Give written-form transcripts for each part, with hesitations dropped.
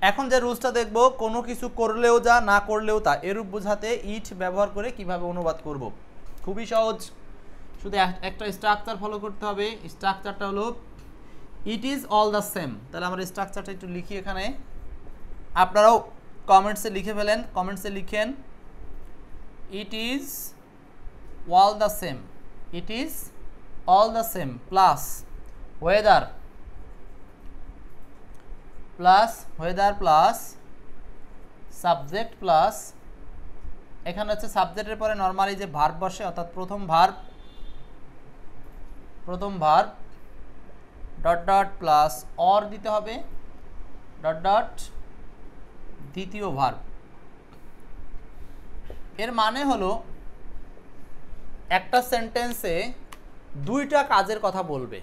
এখন যে রুলসটা দেখব, কোনো কিছু করলেও যা না করলেও তা, এরূপ বোঝাতে ইট ব্যবহার করে কিভাবে অনুবাদ করব। খুবই সহজ, শুধু একটা স্ট্রাকচার ফলো করতে হবে। স্ট্রাকচারটা হলো ইট ইজ অল দ্য সেম। তাহলে আমরা স্ট্রাকচারটা একটু লিখি এখানে, আপনারাও কমেন্টসে লিখে ফেলেন। কমেন্টসে লিখেন ইট is all the same, it is all the same plus weather, plus subject plus, এখানে হচ্ছে সাবজেক্টের পরে নর্মালি যে ভার্ব বসে, অর্থাৎ প্রথম verb dot dot plus or দিতে হবে, ডট ডট দ্বিতীয় ভার্ব। এর মানে হলো একটা সেন্টেন্সে দুইটা কাজের কথা বলবে,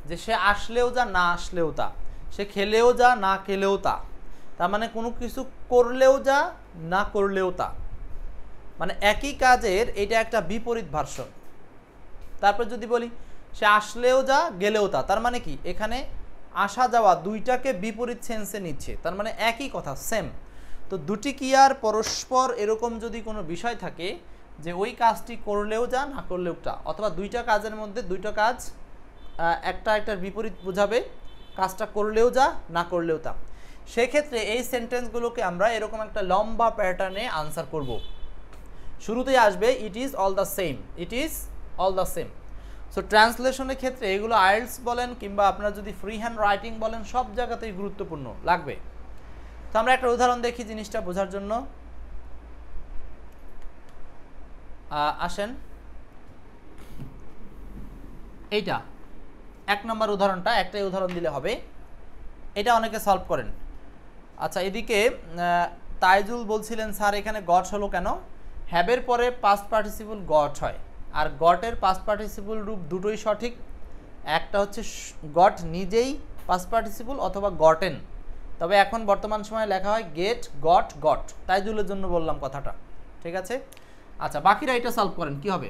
যে সে আসলেও যা না আসলেও তা, সে খেলেও যা না খেলেও তা, তার মানে কোনো কিছু করলেও যা না করলেও তা, মানে একই কাজের এটা একটা বিপরীত ভার্সন। তারপর যদি বলি সে আসলেও যা গেলেও তা, তার মানে কি এখানে আসা যাওয়া দুইটাকে বিপরীত সেন্সে নিচ্ছে, তার মানে একই কথা, সেম। তো দুটি ক্রিয়ার পরস্পর এরকম যদি কোনো বিষয় থাকে যে ওই কাজটি করলেও যা না করলেও তা, অথবা দুইটা কাজের মধ্যে দুইটা কাজ একটার বিপরীত বোঝাবে, কাজটা করলেও যা না করলেও তা, সেক্ষেত্রে এই সেন্টেন্সগুলোকে আমরা এরকম একটা লম্বা প্যাটার্নে আনসার করব। শুরুতেই আসবে it is all the same, it is all the same. So ট্রান্সলেশনের ক্ষেত্রে এগুলো আইএলটিএস বলেন কিংবা আপনারা যদি ফ্রি হ্যান্ড রাইটিং বলেন, সব জায়গাতেই গুরুত্বপূর্ণ লাগবে। তো আমরা একটা উদাহরণ দেখি জিনিসটা বোঝার জন্য। আসেন, এইটা 1 নম্বর উদাহরণটা, একটাই উদাহরণ দিলে হবে, এটা অনেকে সলভ করেন। আচ্ছা, এদিকে তাইজুল বলছিলেন স্যার এখানে গট হলো কেন? হ্যাবের পরে পাস্ট পার্টিসিপল গট হয়, আর গটের পাস্ট পার্টিসিপল রূপ দুটোই সঠিক। একটা হচ্ছে গট নিজেই পাস্ট পার্টিসিপল অথবা গটেন, তবে এখন বর্তমান সময়ে লেখা হয় গেট, গট। তাইজুলের জন্য বললাম কথাটা, ঠিক আছে? আচ্ছা, বাকিরা এটা সলভ করেন, কি হবে?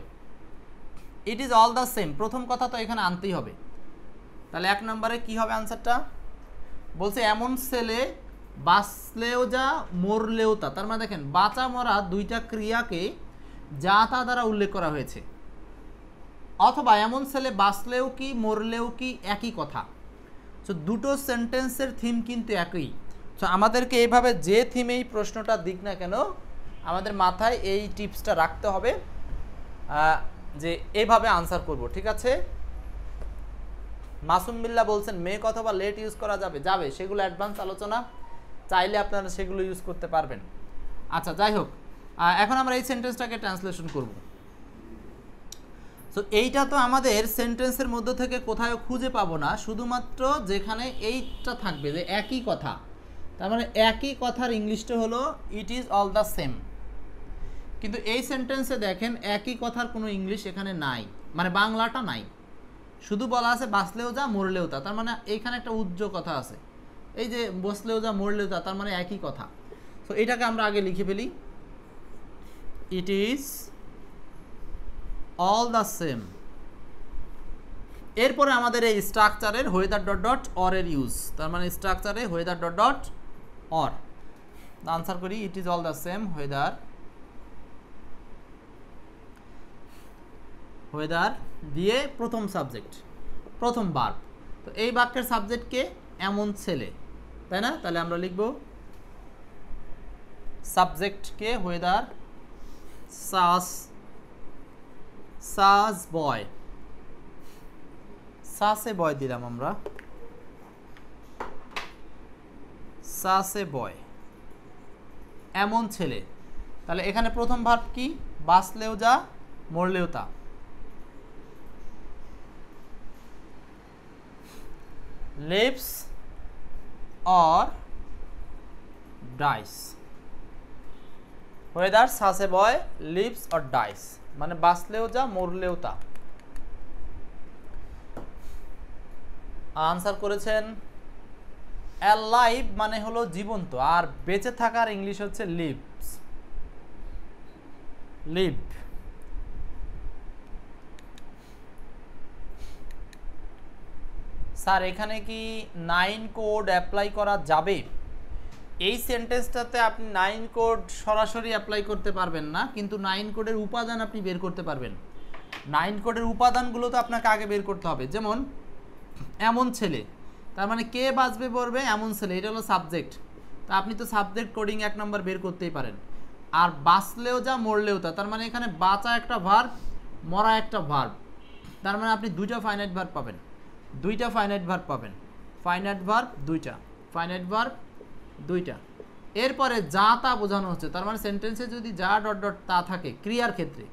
ইট ইজ অল দ্য সেম, প্রথম কথা তো এখানে আনতেই হবে। তাহলে 1 নম্বরে কি হবে আনসারটা? বলছে এমন ছেলে বাঁচলেও যা মরলেও তা, তার মানে দেখেন বাঁচা মরা দুইটা ক্রিয়াকে যা তা দ্বারা উল্লেখ করা হয়েছে, অথবা এমন ছেলে বাঁচলেও কি মরলেও কি একই কথা। তো দুটো সেন্টেন্সের থিম কিন্তু একই। তো আমাদেরকে এইভাবে যে থিমেই প্রশ্নটা দিক না কেন, আমাদের মাথায় এই টিপসটা রাখতে হবে যে এইভাবে আনসার করব, ঠিক আছে? মাসুম বিল্লাহ বলছেন মেক অথবা লেট ইউজ করা যাবে, সেগুলো অ্যাডভান্স আলোচনা, চাইলে আপনারা সেগুলো ইউজ করতে পারবেন। আচ্ছা, যাই হোক, এখন আমরা এই সেন্টেন্সটাকে ট্রান্সলেশন করব। সো এইটা তো আমাদের সেন্টেন্সের মধ্যে থেকে কোথাও খুঁজে পাবো না, শুধুমাত্র যেখানে এইটা থাকবে যে একই কথা, তার মানে একই কথার ইংলিশটা হলো ইট ইজ অল দ্য সেম। কিন্তু এই সেন্টেন্সে দেখেন একই কথার কোনো ইংলিশ এখানে নাই, মানে বাংলাটা নাই, শুধু বলা আছে বাঁচলেও যা মরলেও তা, তার মানে এইখানে একটা উজ্জ্ব কথা আছে। এই যে বসলেও যা মরলেও তা, তার মানে একই কথা। তো এটাকে আমরা আগে লিখে ফেলি, it is all the same. এরপরে আমাদের এই স্ট্রাকচারের হোয়েদার ডট ডট অর এর ইউজ, তার মানে স্ট্রাকচারে whether dot dot or, answer করি it is all the same whether দিয়ে প্রথম সাবজেক্ট, প্রথম ভার্ব। তো এই বাক্যের সাবজেক্টকে এমন ছেলে, তাই না? তাহলে আমরা লিখব সাবজেক্টকে হোয়েদার সাস বয়, সাসে বয় দিলাম আমরা, সাসে বয় এমন ছেলে। তাহলে এখানে প্রথম ভার্ব কি? বাঁচলেও যা মরলেও তা। lives or dies, whether such a boy lives or dies, মানে বাঁচলেও যা মরলেও তা। আনসার করেছেন alive মানে হলো জীবন্ত, আর বেঁচে থাকার ইংলিশ হচ্ছে lives, live। স্যার এখানে কি 9 কোড অ্যাপ্লাই করা যাবে? এই সেন্টেন্সটাতে আপনি 9 কোড সরাসরি অ্যাপ্লাই করতে পারবেন না, কিন্তু 9 কোডের উপাদান আপনি বের করতে পারবেন। 9 কোডের উপাদানগুলো তো আপনাকে আগে বের করতে হবে। যেমন এমন ছেলে, তার মানে কে বাঁচবে পড়বে এমন ছেলে, এটা হলো সাবজেক্ট। তা আপনি তো সাবজেক্ট কোডিং 1 নম্বর বের করতেই পারেন। আর বাঁচলেও যা মরলেও তা, তার মানে এখানে বাঁচা একটা ভার্ব, মরা একটা ভার্ব, তার মানে আপনি দুইটা ফাইনাইট ভার্ব পাবেন, দুইটা ফাইনাইট ভার্ব পাবেন, ফাইনাইট ভার্ব দুইটা, ফাইনাইট ভার্ব দুইটা। এরপরে যা তা বোঝানো হচ্ছে, তার মানে সেন্টেন্সে যদি যা ডট ডট তা থাকে ক্রিয়ার ক্ষেত্রে,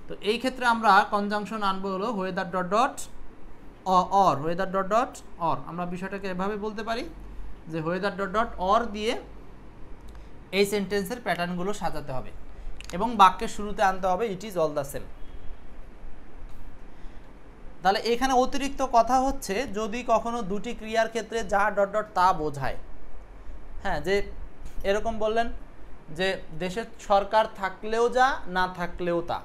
তো এই ক্ষেত্রে আমরা কনজাংশন আনবো হলো weather dot dot or, weather dot dot or. আমরা বিষয়টাকে এভাবে বলতে পারি যে ওয়েদার ডট ডট অর দিয়ে এই সেন্টেন্সের প্যাটার্নগুলো সাজাতে হবে এবং বাক্যের শুরুতে আনতে হবে ইট ইজ অল দ্য সেম। তাহলে এখানে অতিরিক্ত কথা হচ্ছে যদি কখনো দুটি ক্রিয়ার ক্ষেত্রে যা ডট ডট তা বোঝায়, হ্যাঁ, যে এরকম বললেন যে দেশের সরকার থাকলেও যা না থাকলেও তা,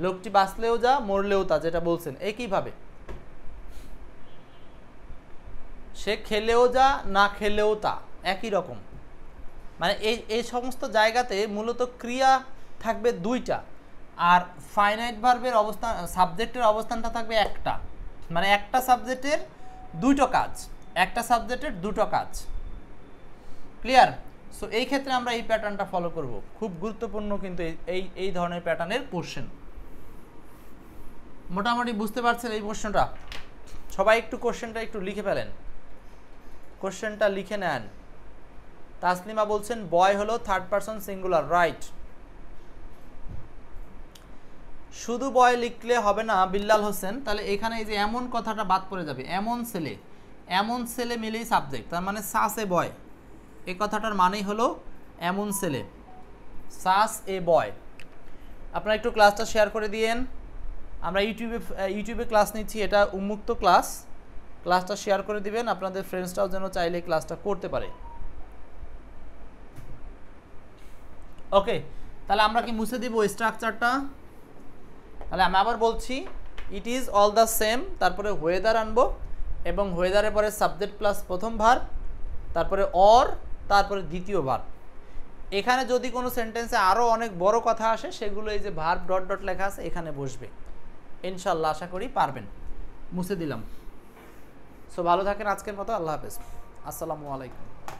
লোকটি বাঁচলেও যা মরলেও তা, যেটা বলছেন একইভাবে সে খেলেও যা না খেলেও তা, একই রকম। মানে এই সমস্ত জায়গাতে মূলত ক্রিয়া থাকবে দুইটা, আর ফাইনাইট ভার্বের অবস্থান, সাবজেক্টের অবস্থানটা থাকবে একটা, মানে একটা সাবজেক্টের দুটো কাজ, একটা সাবজেক্টের দুটো কাজ। ক্লিয়ার? সো এই ক্ষেত্রে আমরা এই প্যাটার্নটা ফলো করব, খুব গুরুত্বপূর্ণ কিন্তু এই ধরনের প্যাটার্নের কোশ্চেন। মোটামুটি বুঝতে পারছেন এই প্রশ্নটা? সবাই একটু কোশ্চেনটা একটু লিখে ফেলেন, কোশ্চেনটা লিখে নেন। তাসলিমা বলছেন বয় হলো থার্ড পারসন সিঙ্গুলার, রাইট। শুধু বয় লিখলে হবে না বিল্লাল হোসেন, তাহলে এখানে এই যে এমন কথাটা বাদ পড়ে যাবে, এমন ছেলে, এমন ছেলে মিলেই সাবজেক্ট, তার মানে সাস এ বয়, এই কথাটার মানেই হলো এমন ছেলে, সাস এ বয়। আপনারা একটু ক্লাসটা শেয়ার করে দিয়েন। আমরা ইউটিউবে ক্লাস নিচ্ছি, এটা উন্মুক্ত ক্লাস, ক্লাসটা শেয়ার করে দিবেন, আপনাদের ফ্রেন্ডসরাও যেন চাইলে ক্লাসটা করতে পারে। ওকে, তাহলে আমরা কি মুছে দিব স্ট্রাকচারটা? তাহলে আমি আবার বলছি, ইট ইজ অল দ্য সেম, তারপরে ওয়েদার আনবো এবং ওয়েদারের পরে সাবজেক্ট প্লাস প্রথম ভার্ব, তারপরে অর, তারপরে দ্বিতীয় ভার্ব। এখানে যদি কোনো সেন্টেন্সে আরও অনেক বড় কথা আসে সেগুলো এই যে ভার্ব ডট ডট লেখা আছে এখানে বসবে। ইনশাল্লাহ আশা করি পারবেন। মুছে দিলাম। সো ভালো থাকেন আজকের মতো, আল্লাহ হাফেজ, আসসালামু আলাইকুম।